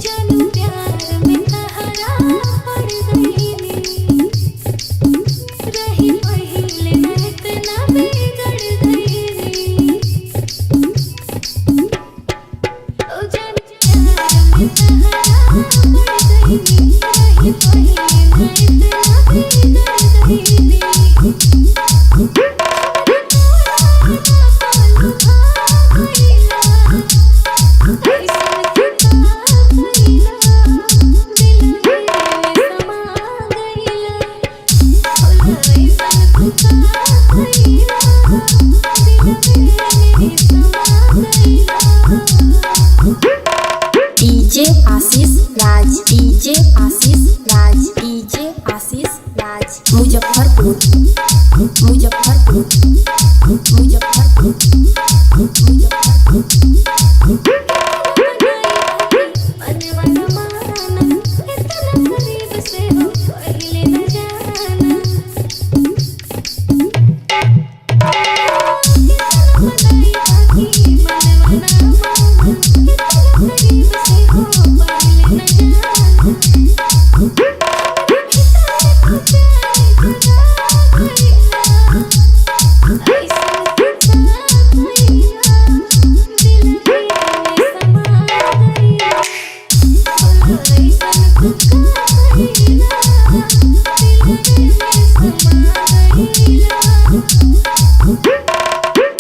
जानू प्यार में तहरा पड़ गईली, रही पहिले न इतना बिगड़ गईली। ओ जानू प्यार में तहरा पड़ गईली, रही पहिले न इतना बिगड़ गईली। डीजे आशीष राज, डीजे आशीष राज, डीजे आशीष राज, मुजफ्फरपुर, मुजफ्फरपुर, मुजफ्फरपुर, मुजफ्फरपुर।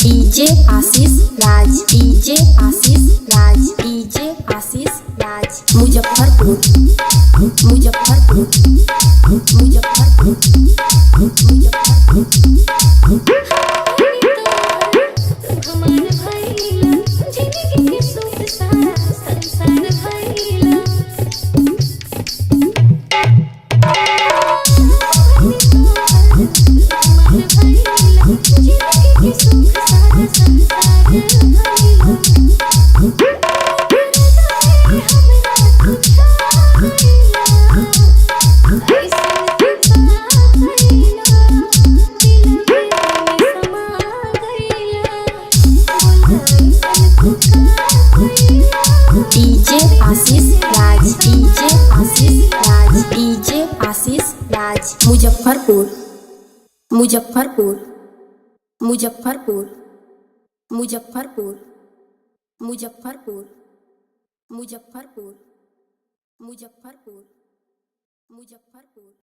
डीजे आशीष राज, डीजे आशीष राज, डीजे आशीष राज, मुजफ्फरपुर, मुजफ्फरपुर, मुजफ्फरपुर, मुजफ्फरपुर। डीजे आशीष राज, डीजे आशीष राज, डीजे आशीष राज, मुजफ्फरपुर, मुजफ्फरपुर, मुजफ्फरपुर, मुजफ्फरपुर, मुजफ्फरपुर, मुजफ्फरपुर, मुजफ्फरपुर, मुजफ्फरपुर।